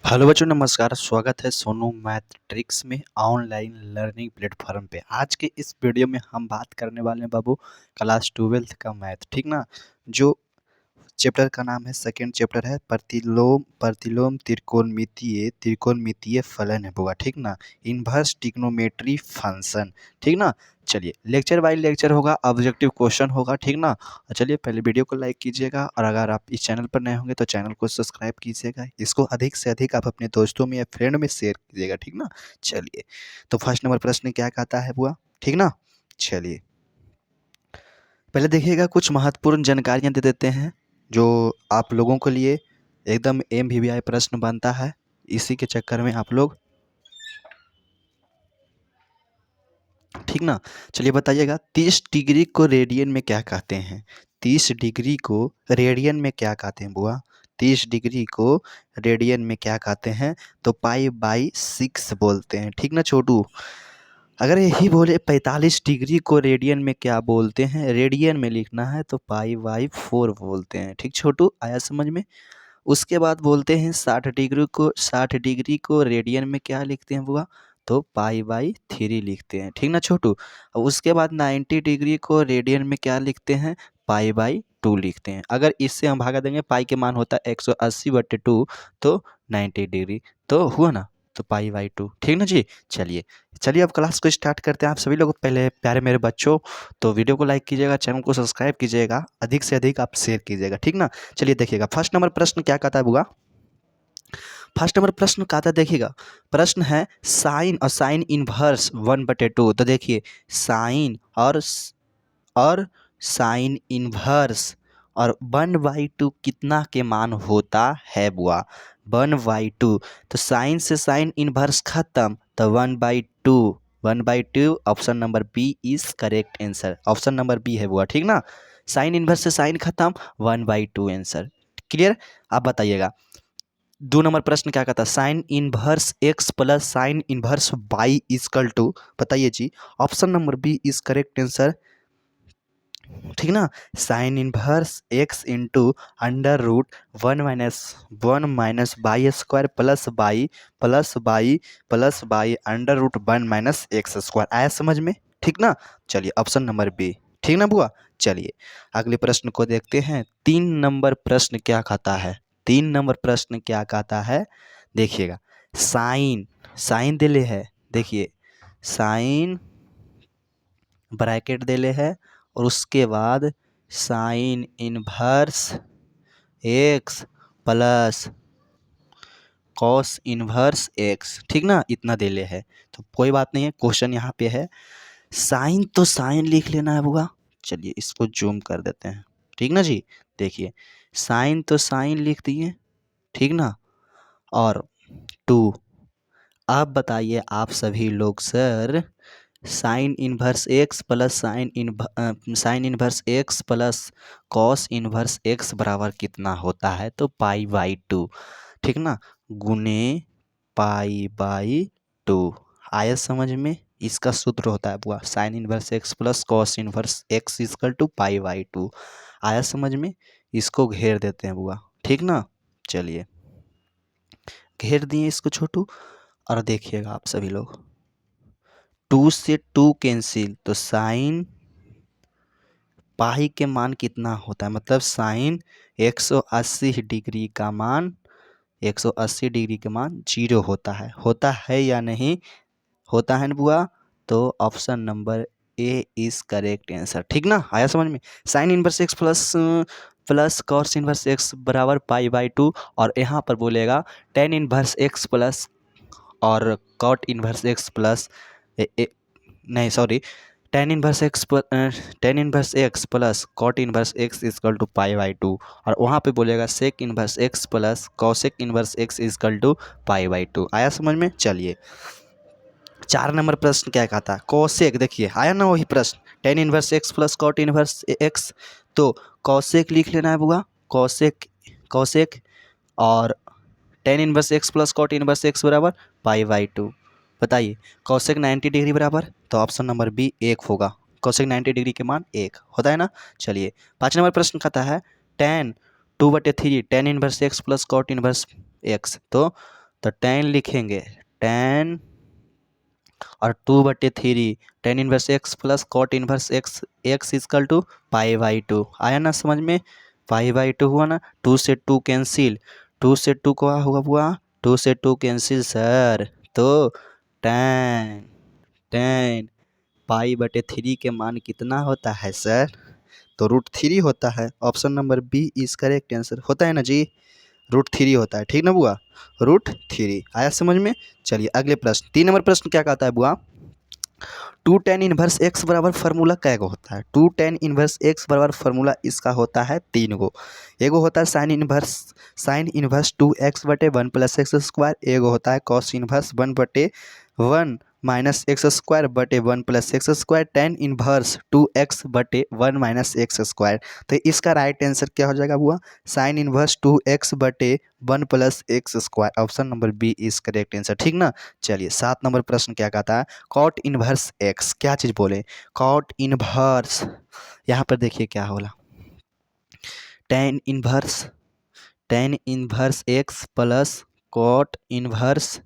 Hello बच्चों, नमस्कार। स्वागत है सोनू मैथ ट्रिक्स में ऑनलाइन लर्निंग प्लेटफॉर्म पे। आज के इस वीडियो में हम बात करने वाले हैं बाबू क्लास 12th का मैथ, ठीक ना। जो चैप्टर का नाम है, सेकंड चैप्टर है प्रतिलोम प्रतिलोम त्रिकोणमितीय फलन है बुआ, ठीक ना। इनवर्स ट्रिग्नोमेट्री फंक्शन, ठीक ना। चलिए, लेक्चर बाय लेक्चर होगा, ऑब्जेक्टिव क्वेश्चन होगा, ठीक ना। चलिए, पहले वीडियो को लाइक कीजिएगा और अगर आप इस चैनल पर नए होंगे तो चैनल को सब्सक्राइब कीजिएगा। इसको अधिक से अधिक आप अपने दोस्तों में या फ्रेंड में शेयर कीजिएगा, ठीक ना। चलिए, तो फर्स्ट नंबर प्रश्न क्या कहता है बुआ, ठीक ना। चलिए, पहले देखिएगा, कुछ महत्वपूर्ण जानकारियाँ दे देते हैं जो आप लोगों के लिए एकदम MVVI प्रश्न बनता है। इसी के चक्कर में आप लोग, ठीक ना। चलिए बताइएगा, 30 डिग्री को रेडियन में क्या कहते हैं? 30 डिग्री को रेडियन में क्या कहते हैं बुआ? 30 डिग्री को रेडियन में क्या कहते हैं? तो पाई/6 बोलते हैं, ठीक ना छोटू। अगर यही बोले 45 डिग्री को रेडियन में क्या बोलते हैं, रेडियन में लिखना है तो पाई/4 बोलते हैं, ठीक छोटू, आया समझ में। उसके बाद बोलते हैं 60 डिग्री को रेडियन में क्या लिखते हैं बुआ? तो पाई/3 लिखते हैं, ठीक ना छोटू। और उसके बाद 90 डिग्री को रेडियन में क्या लिखते हैं? पाई/2 लिखते हैं। अगर इससे हम भागा देंगे, पाई के मान होता है 180/2, तो 90 डिग्री तो हुआ ना, तो पाई/2, ठीक ना जी। चलिए चलिए, अब क्लास को स्टार्ट करते हैं। आप सभी लोग पहले, प्यारे मेरे बच्चों, तो वीडियो को लाइक कीजिएगा, चैनल को सब्सक्राइब कीजिएगा, अधिक से अधिक आप शेयर कीजिएगा, ठीक ना। चलिए देखिएगा, फर्स्ट नंबर प्रश्न क्या कहता है बुआ? फर्स्ट नंबर प्रश्न कहता है, देखिएगा, प्रश्न है साइन और साइन इनवर्स 1/2। तो देखिए, साइन और साइन इनवर्स और 1/2 कितना के मान होता है बुआ? 1/2। तो साइन से साइन इनवर्स खत्म, तो 1/2। 1/2, option number B is correct answer. Option number B है बुआ, ठीक ना। साइन इनवर्स से साइन खत्म, 1/2 आंसर। क्लियर। आप बताइएगा, 2 नंबर प्रश्न क्या कहता है? Sine inverse x plus sine inverse y equal to, बताइए जी। Option number B is correct answer, ठीक ना। Sine inverse x into under root 1 - 1 - y plus y under root 1 - x²। आया समझ में, ठीक ना। चलिए, ऑप्शन नंबर बी, ठीक ना बुआ। चलिए, अगले प्रश्न को देखते हैं। 3 नंबर प्रश्न क्या कहता है? 3 नंबर प्रश्न क्या कहता है? देखिएगा, साइन साइन दिले है, देखिए, साइन ब्रैकेट दिले है और उसके बाद sign inverse x plus cos inverse x, ठीक ना, इतना दिले है। तो कोई बात नहीं है, क्वेश्चन यहाँ पे है। साइन तो साइन लिख लेना है बुआ। चलिए, इसको जूम कर देते हैं, ठीक ना जी। देखिए, साइन तो साइन लिख दिए, ठीक ना। और 2, अब बताइए आप सभी लोग, sir sign inverse x plus sine inverse x plus cos inverse x बराबर कितना होता है? तो पाई/2, ठीक ना, गुने पाई/2। आया समझ में। इसका सूत्र होता है बुआ, sine inverse x plus cos inverse x equal to पाई/2। आया समझ में। इसको घेर देते हैं बुआ, ठीक ना। चलिए, घेर दिए इसको छोटू। और देखिएगा आप सभी लोग, 2 से 2 कैंसिल, तो साइन पाई के मान कितना होता है? मतलब साइन 180 डिग्री का मान, 180 डिग्री के मान 0 होता है या नहीं? होता है ना बुआ। तो option number A is correct answer, ठीक ना। आया समझ में। Sine inverse x plus cos inverse x बराबर पाई/2, और यहाँ पर बोलेगा टेन इनवर्स एक्स प्लस और कॉट इनवर्स एक्स प्लस नहीं sorry, tan inverse x plus cot inverse x equal to पाई/2, और वहाँ पे बोलेगा sec inverse x plus cosec inverse x equal to पाई/2। आया समझ में। चलिए, 4 नंबर प्रश्न क्या कहता है? कॉसेक, देखिए आया ना वही प्रश्न, tan inverse x plus cot inverse x, तो कॉसेक लिख लेना है बुआ, कॉसेक कॉसेक। और tan inverse x plus cot inverse x बराबर पाई/2। बताइए, कॉसेक 90 डिग्री बराबर, तो ऑप्शन नंबर बी 1 होगा। कॉसेक 90 डिग्री के मान 1 होता है ना। चलिए, 5 नंबर प्रश्न कहता है tan 2/3 tan inverse x plus cot inverse x, तो तो टेन लिखेंगे, टेन और 2/3 tan inverse x plus cot inverse x, x equal to π/2। आया ना समझ में, π/2 हुआ ना, 2 से 2 कैंसिल, 2 से 2 को हुआ हुआ 2 से 2 कैंसिल सर, तो टेन टेन π/3 के मान कितना होता है सर, तो √3 होता है। Option number B is correct answer, होता है ना जी, √3 होता है, ठीक ना बुआ, √3 आया समझ में। चलिए अगले प्रश्न, 3 नंबर प्रश्न क्या कहता है बुआ, 2 tan 1 x बराबर फार्मूला कै गो होता है, 2 tan 1 x बराबर फार्मूला इसका होता है 3 गो। एगो होता है साइन इनवर्स 2x/1 + x², एगो होता है cos inverse 1/1 - x² 1 + x², tan inverse 2x/1 - x²। तो इसका राइट आंसर क्या हो जाएगा बुआ, sine inverse 2x/1 + x²। Option number B is correct answer, ठीक ना। चलिए 7 नंबर प्रश्न क्या कहता है, कॉट इनवर्स एक्स, क्या चीज़ बोले, कॉट इनवर्स, यहाँ पर देखिए क्या होला, tan inverse x plus cot inverse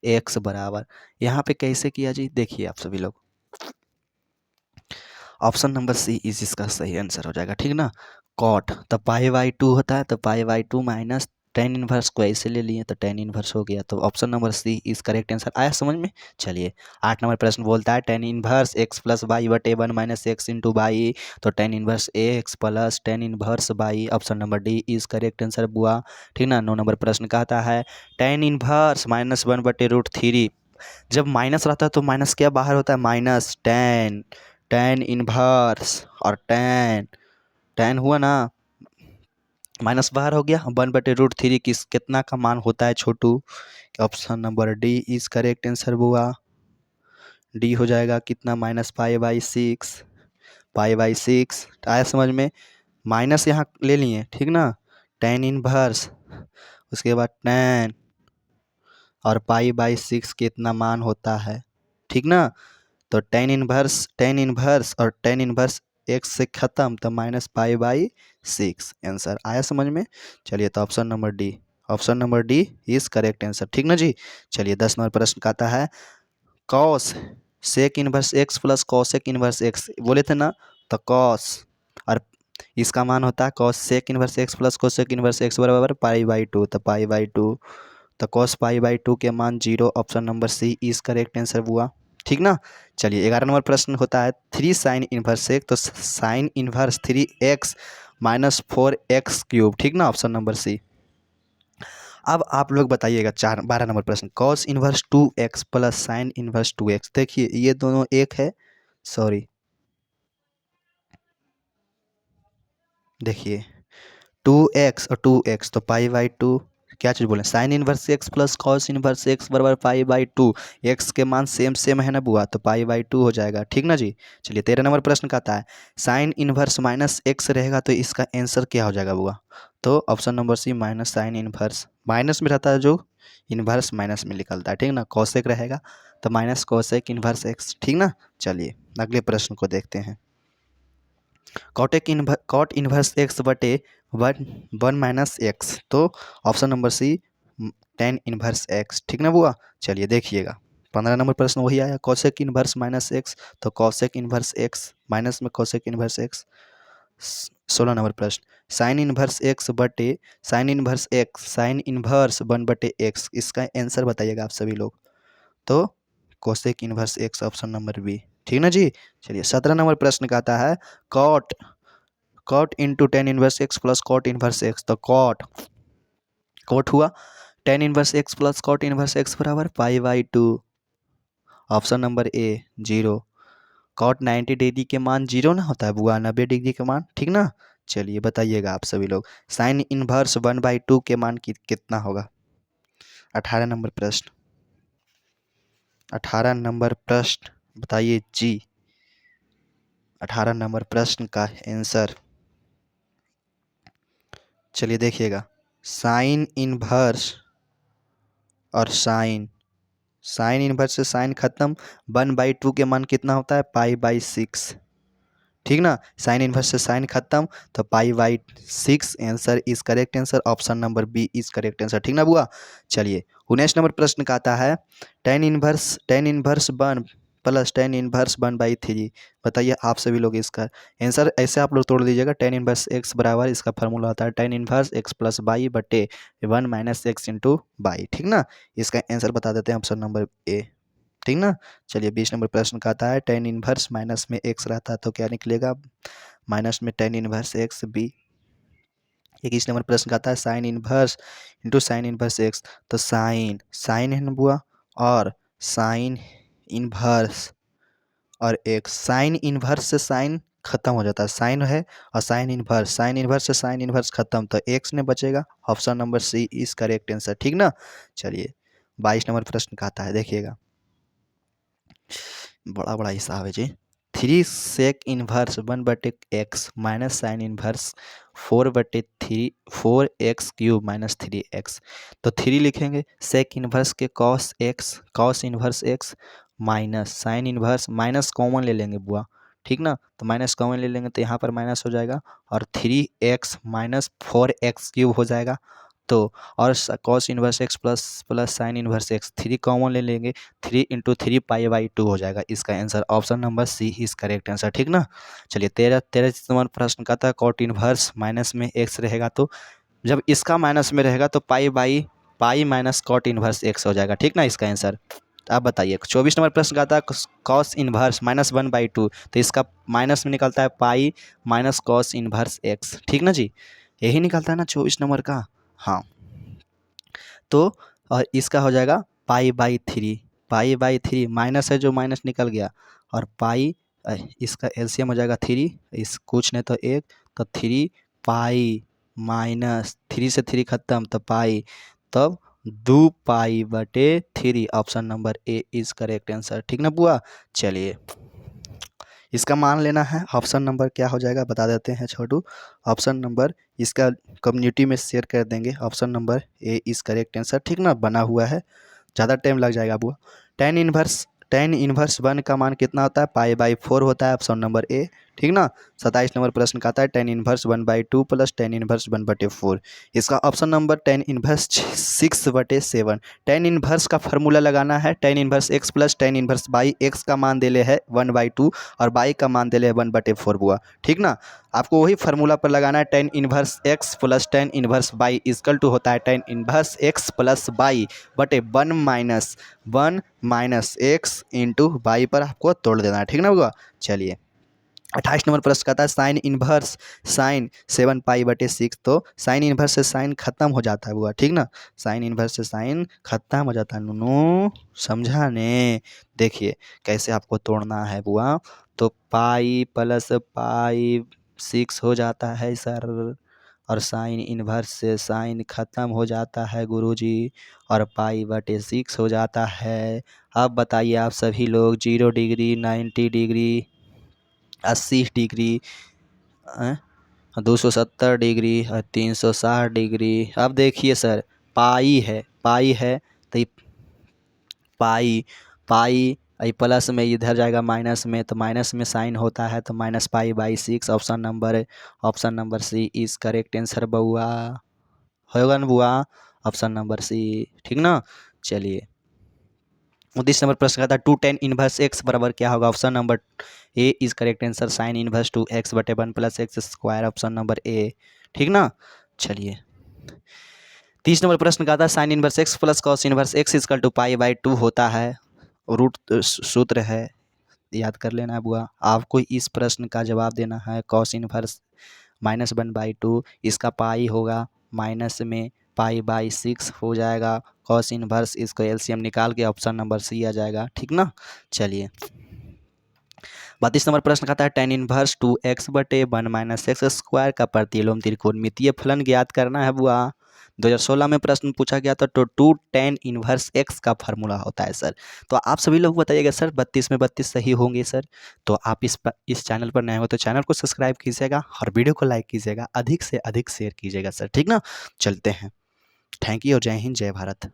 x बराबर, यहाँ पे कैसे किया जी, देखिए आप सभी लोग, ऑप्शन नंबर सी इज इसका सही आंसर हो जाएगा, ठीक ना। कॉट तो π/2 होता है, तो π/2 माइनस टेन इनवर्स को ऐसे ले लिए तो टेन इनवर्स हो गया, तो option number C is correct answer. आया समझ में। चलिए 8 नंबर प्रश्न बोलता है tan inverse x plus y/1 - x into y, तो tan inverse x plus tan inverse y, option number D is correct answer बुआ, ठीक ना। 9 नंबर प्रश्न कहता है टेन इनवर्स -1/√3, जब माइनस रहता है तो माइनस क्या बाहर होता है, माइनस टेन, टेन इनवर्स और टेन, टेन हुआ ना, माइनस बाहर हो गया, 1/√3 कितना का मान होता है छोटू, option number D is correct answer बुआ, डी हो जाएगा कितना, -π/6, π/6 आया समझ में। माइनस यहाँ ले लिए, ठीक ना, टेन इनवर्स, उसके बाद टेन और π/6 कितना मान होता है, ठीक ना। तो टेन इनवर्स और टेन इनवर्स एक्स से ख़त्म, तो -π/6 आंसर। आया समझ में। चलिए तो option number D is correct answer, ठीक ना जी। चलिए 10 नंबर प्रश्न का आता है cos sec inverse x plus cosec inverse x, बोले थे ना, तो कॉस और इसका मान होता है cos sec inverse x plus cosec inverse x बराबर π/2, तो π/2, तो कॉस π/2 के मान 0, option number C is correct answer हुआ, ठीक ना। चलिए 11 नंबर प्रश्न होता है 3 साइन इनवर्स एक्स, तो साइन इनवर्स 3x - 4x³, ठीक ना, ऑप्शन नंबर सी। अब आप लोग बताइएगा 12 नंबर प्रश्न, cos inverse 2x plus sine inverse 2x, देखिए ये दोनों एक है, सॉरी देखिए 2x और 2x, तो π/2, क्या चीज़ बोले, sign inverse x plus cos inverse x बराबर π/2, एक्स के मान सेम सेम है ना बुआ, तो π/2 हो जाएगा, ठीक ना जी। चलिए 13 नंबर प्रश्न का आता है साइन इनवर्स -x रहेगा, तो इसका आंसर क्या हो जाएगा बुआ, तो option number C minus sine inverse, minus में रहता है जो इनवर्स माइनस में निकलता है, ठीक ना, कॉसेक रहेगा तो माइनस कॉसेक इनवर्स एक्स, ठीक ना। चलिए अगले प्रश्न को देखते हैं, कॉट इनवर्स x/1 - तो option number C tan inverse x, ठीक ना बुआ। चलिए देखिएगा 15 नंबर प्रश्न वही आया कॉसेक इनवर्स -x, तो कॉसेक इनवर्स एक्स माइनस में कॉसेक इनवर्स एक्स। 16 नंबर प्रश्न sine inverse x sine inverse 1/x, इसका आंसर बताइएगा आप सभी लोग, तो cosec inverse x, option number B, ठीक ना जी। चलिए 17 नंबर प्रश्न का आता है cot cot into tan inverse x plus cot inverse x, तो कॉट हुआ tan inverse x plus cot inverse x बराबर π/2, option number A 0, cot 90 degree के मान 0 ना होता है बुआ, 90 डिग्री के मान, ठीक ना। चलिए बताइएगा आप सभी लोग साइन इनवर्स 1/2 के मान कितना होगा। 18 नंबर प्रश्न, 18 नंबर प्रश्न बताइए जी, 18 नंबर प्रश्न का आंसर, चलिए देखिएगा साइन इनवर्स और साइन इनवर्स से साइन खत्म, 1/2 के मान कितना होता है π/6, ठीक ना। साइन इन्वर्स से साइन खत्म, तो π/6 answer is correct answer, option number B is correct answer. ठीक ना बुआ। चलिए 19 नंबर प्रश्न का आता है tan inverse 1 plus tan inverse 1/3। बताइए आप सभी लोग इसका आंसर ऐसे आप लोग तोड़ दीजिएगा। tan इनवर्स x बराबर इसका फार्मूला होता है tan inverse x plus y बटे 1 माइनस एक्स इंटू बाई। ठीक ना। इसका आंसर बता देते हैं ऑप्शन नंबर ए। ठीक ना। चलिए 20 नंबर प्रश्न का आता है tan इनवर्स माइनस में x रहता है तो क्या निकलेगा, माइनस में tan inverse x B. 21 number प्रश्न का आता है sine inverse into sine inverse x, तो साइन है ना बुआ, और साइन इनवर्स और x, साइन इनवर्स से साइन खत्म हो जाता है, साइन है और साइन इनवर्स से साइन इनवर्स खत्म, तो x ने बचेगा, option number C is correct answer. ठीक ना। चलिए 22 नंबर प्रश्न का आता है, देखिएगा बड़ा बड़ा हिसाब है जी। 3 sec inverse 1/x minus sine inverse 4/4x³ minus 3x, तो 3 लिखेंगे, सेक इनवर्स के cos inverse x minus sine inverse, minus common ले लेंगे बुआ। ठीक ना। तो माइनस कॉमन ले लेंगे तो यहाँ पर माइनस हो जाएगा, और 3x माइनस 4x³ हो जाएगा। तो और cos inverse x plus sine inverse x, 3 common ले लेंगे, 3 × 3 π/2 हो जाएगा इसका answer, option number C is correct answer. ठीक ना। चलिए 13 प्रश्न का था कॉट इनवर्स माइनस में x रहेगा, तो जब इसका माइनस में रहेगा तो pi minus cot inverse x हो जाएगा। ठीक ना इसका आंसर। आप बताइए 24 नंबर प्रश्न का था कॉस इनवर्स -1/2, तो इसका माइनस में निकलता है pi minus cos inverse x। ठीक ना जी, यही निकलता है ना 24 नंबर का। हाँ, तो और इसका हो जाएगा पाई/3 माइनस है जो माइनस निकल गया, और पाई इसका एलसीएम हो जाएगा 3, इस कुछ नहीं तो 1, तो 3 पाई माइनस 3 से 3 खत्म, तो पाई, तब 2π/3, option number A is correct answer. ठीक ना बुआ। चलिए इसका मान लेना है, ऑप्शन नंबर क्या हो जाएगा बता देते हैं छोटू। ऑप्शन नंबर इसका कम्युनिटी में शेयर कर देंगे, option number A is correct answer. ठीक ना, बना हुआ है, ज़्यादा टाइम लग जाएगा बुआ। tan इनवर्स 1 का मान कितना होता है, π/4 होता है, ऑप्शन नंबर ए। ठीक ना। 27 नंबर प्रश्न का आता है tan inverse 1/2 plus tan inverse 1/4, इसका option number tan inverse 6/7। tan inverse का फार्मूला लगाना है, tan inverse x plus tan inverse by, x का मान दे ले है 1/2 और बाई का मान दे ले 1/4 बुआ। ठीक ना। आपको वही फार्मूला पर लगाना है, tan inverse x plus tan inverse y equal to होता है tan inverse x plus y बटे 1 माइनस x इंटू बाई पर आपको तोड़ देना है। ठीक ना बुआ। चलिए 28 नंबर प्रश्न का था साइन इनवर्स साइन 7π/6, तो साइन इनवर्स से साइन खत्म हो जाता है बुआ। ठीक ना, साइन इनवर्स से साइन खत्म हो जाता है, नूनू समझा ने। देखिए कैसे आपको तोड़ना है बुआ, तो पाई प्लस π/6 हो जाता है सर, और साइन इनवर्स से साइन खत्म हो जाता है गुरुजी, और π/6 हो जाता है। अब बताइए आप सभी लोग, 0 डिग्री 90 डिग्री 80 डिग्री 270 डिग्री और 360 डिग्री। अब देखिए सर, पाई है तो ये पाई प्लस में इधर जाएगा माइनस में, तो माइनस में साइन होता है, तो -π/6, option number C is correct answer बउआ। होगा ना बुआ, ऑप्शन नंबर सी। ठीक ना। चलिए 29 नंबर प्रश्न का था 2 tan इनवर्स x बराबर क्या होगा, option number A is correct answer, sine inverse 2x/1 plus x², option number A. ठीक ना। चलिए 30 नंबर प्रश्न का था sine inverse x plus cos inverse x equal to π/2 होता है, रूट सूत्र है, याद कर लेना है बुआ। आपको इस प्रश्न का जवाब देना है, कॉस इनवर्स -1/2, इसका पाई होगा, माइनस में π/6 हो जाएगा, कॉस इनवर्स इसको एलसीएम निकाल के ऑप्शन नंबर सी आ जाएगा। ठीक ना। चलिए 32 नंबर प्रश्न कहता है tan inverse 2x/1 minus x² का प्रतिलोम त्रिकोणमितीय फलन ज्ञात करना है बुआ। 2016 में प्रश्न पूछा गया था, तो 2 tan इनवर्स x का फार्मूला होता है सर। तो आप सभी लोग बताइएगा सर 32 में 32 सही होंगे सर। तो आप इस चैनल पर नए हो तो चैनल को सब्सक्राइब कीजिएगा और वीडियो को लाइक कीजिएगा, अधिक से अधिक शेयर कीजिएगा सर। ठीक ना। चलते हैं, थैंक यू और जय हिंद जय भारत।